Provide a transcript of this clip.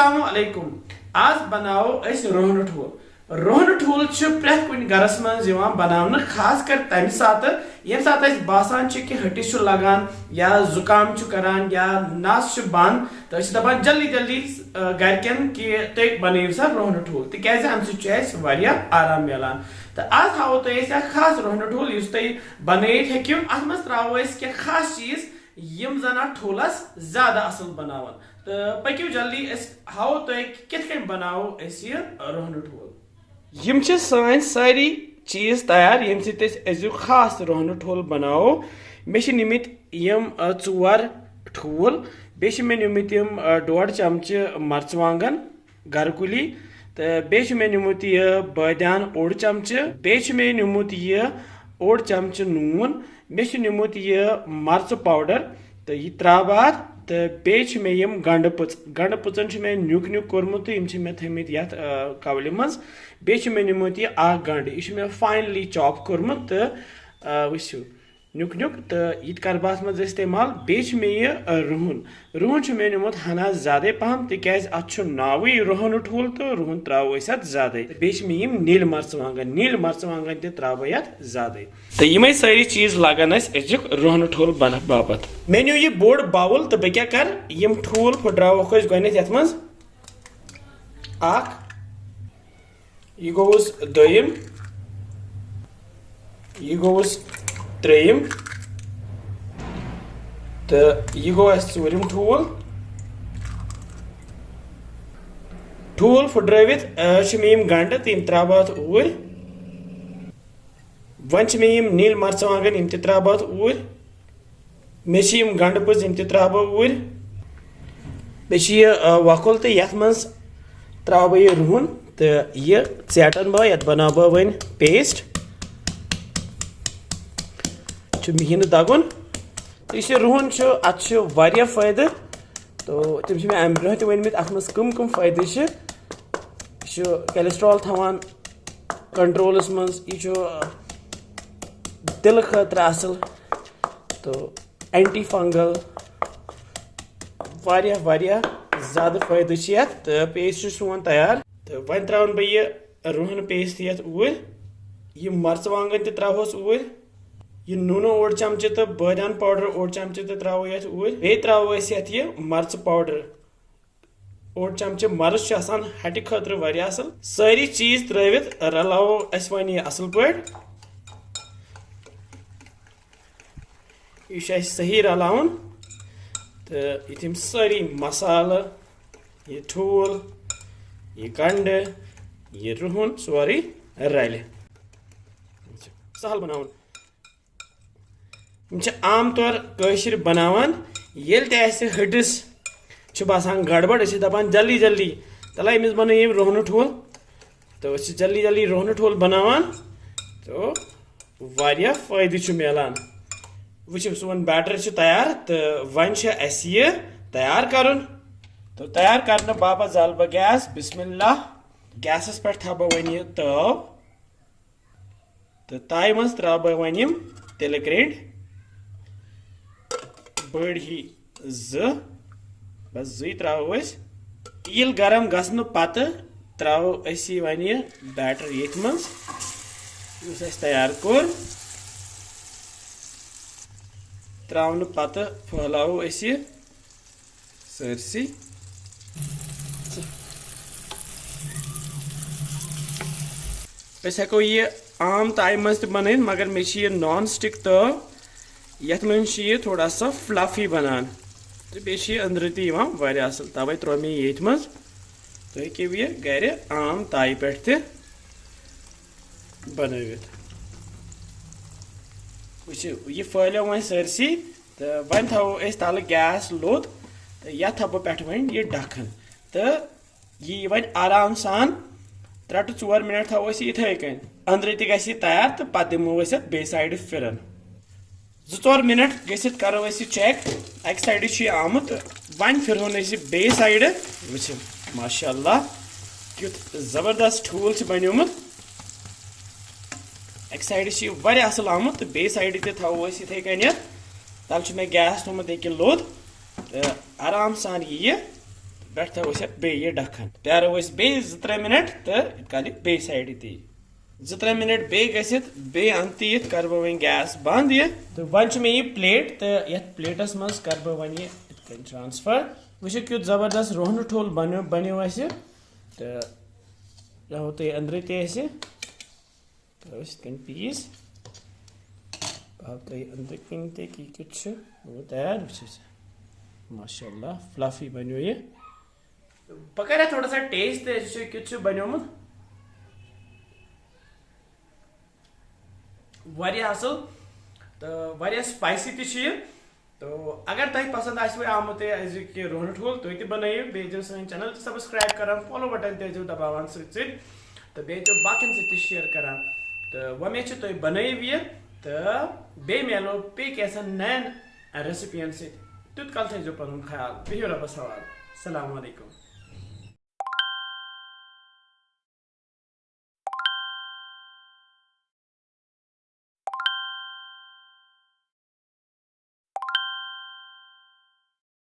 अस्सलामु अलैकुम। आज बनाओ अस रोहन ठूल। रोहन ठूल प्रेथ कुन गरस मज बनाने खास कर तम सात ये सात बासान कि हटिस लगान या जुकाम करान या नस बंद तो दपान जल्दी जल्दी गरकन कि तुम बनू सा रोहन ठूल तिकाज अम सह आराम मिलान। तो आज हावो तुम खास रोहन ठूल बनत हेक्यू अत मज त्रो क्या खास चीज यम जन ठूलस ज्यादा असल बनावन। तो पक्यू जल्दी हावो तुम कित बनाओ रोहन ठूल। यम सान सारी चीज तैयार यम सो खास रोहन ठूल बनाओ। मे निमित यम 4 ठूल बे निमित यम 1.5 चमचे मर्चवांगन गरकुली तो बे मे निमुत यह बदान 1 चमचे बे मे निमुत यह 1 चमचे नून मे निमुत यह मर्च पाउडर तो यह त्राबाद तो बे मे यम गंड पुचन मे न्युक न्युक कोर्मुत मे थमित यथ कवल मज बे मे निमुत यह गंड यह मे फाइनली चॉप कोर्मुत तो वुचु न्युक न्युक तो यह कर बह मज इस्तेमाल बे मे यह रुहन मे निमुत हना ज्यादा पहम तिकाज अत नावई रोहन ठूल तो रुहन त्रो अत ज्यादा बे मे यम नील मर्चवांगन त्रो यथ ज्यादा तो यम सारी चीज लगन अजुक रोहन ठूल बन बापत। मे न्यू यह बोड़ बाउल तो बह क्या कर यम ठूल फुट्रावक गत यथ मज यह गोस दोयम यह गोस त्रेयम तो यह गो चूरम ठूल फुट्रवित मे गंड तम त्राब ऊर वन मे नील मर्चवांगन यम त्राब ऊर मे गंड पुज यम त्राब ऊर मे वकुल तो ये मज त्रा बह यह रुहन तो यह चेटन बह ये बना बह वन पेस्ट मिहि दगुन तो यह रुहन अत फायदे तो तम मे अम ब्रोह तक वनमित अत मज कम फायदे यह कोलेस्ट्रॉल थवान कंट्रोलस मज यह दिल खतर असल तो एंटी फंगल ज्यादा फायदे तो पेस्ट सोन तैयार तो वन त्रावन बह यह रुहन पेस्ट ये ऊर यह मर्चवांगन त्रोहस ऊर यह नून 1 चमचे तो बदान पाउडर 1 चमचे तो त्रो ये ऊर बे त्रो यह मर्च पाउडर 1 चमचे मर्च हटि खतर वारिया असल सारी चीज त्रित रलावो वन यह असल पट यह सही रलावन तो यम सारी मसाला यह ठूल यह गंड यह रुहन सोरे रल सहल बनावन आम तौर कशिर बनावान येल ते हटिस बसान गड़बड़ दपान जल्दी जल्दी तला अमिस बन रोहन ठूल तो जल्दी जल्दी रोहन ठूल बनावान तो वारिया फायदे मिलान। वुचो सोन बैटर तैयार तो वन यह तैयार कर तो तैयार करने बापत जल बह गैस बिस्मिल्लाह गैसस पे थो बह वन यह तव तो ताय मज त्रा बह वन यम तिल ग्रेड बड़ ही बस जी त्रो ईल गरम गसन पत त्रो वन यह बैटर ये मज तैयार कोर त्रावन पत फहलावो यह सरसी हेको यह आम ताय मज बन मगर मे नॉन स्टिक तव यथ मज थोड़ा सा फ्लफी बनान तो बे अंदर तय असल तवे त्रो मे ये मज तो हेक्यू यह गर आम ताय पे बनवित वुचो यह फैलो वन सरसी तो वन थो तल गैस लोद तो यह थो पे वन यह ढक्कन तो यह वन आराम सान 3 to 4 मिनट थो इथे कन अंदर तह तैयार तो पे दिमो बे साइड फिरन 2-4 मिनट गसित करो चेक अक साइड आमुत वन फिरन बे साइड वुचो माशाअल्लाह क्युत जबरदस्त ठूल बनोमुत अक साइड वारिया असल आमुत तो बे साइड थो इथे कन तल मे गैस थोमुत लोद तो आराम सान यह बैठ थो बे ढक्कन प्यारो बे 2-3 मिनट तो कल बे साइड ती 2-3 मिनट बे गसित बे अंत ये कर बह वन गैस बंद ये तो वन मे ये प्लेट तो ये प्लेटस मज कर बह वन ये ट्रांसफर वो क्युत जबरदस्त रोहन ठोल बनो तो यह तुम अंदर तो पीस अंदर कन तुत वो तैयार माशाल्लाह फ्लफी बनो ये बह कर थोड़ा सा टेस्ट क्युत बनोमुत वारिया असल तो वारिया स्पाइसी ती तो अगर तुम पसंद आमुत रोहन ठोल तुम बनाइयो बे सन चैनल सब्सक्राइब कर फॉलो बटन तजो दबावान तो बे बाकिन सत शेयर कर तो वमे तुम बनाइव यह तो बे मिलो पे कैसा नयन रेसिपियन तुत कल थो पुन ख्याल बिहियो रबस हवाल। अस्सलाम वालेकुम।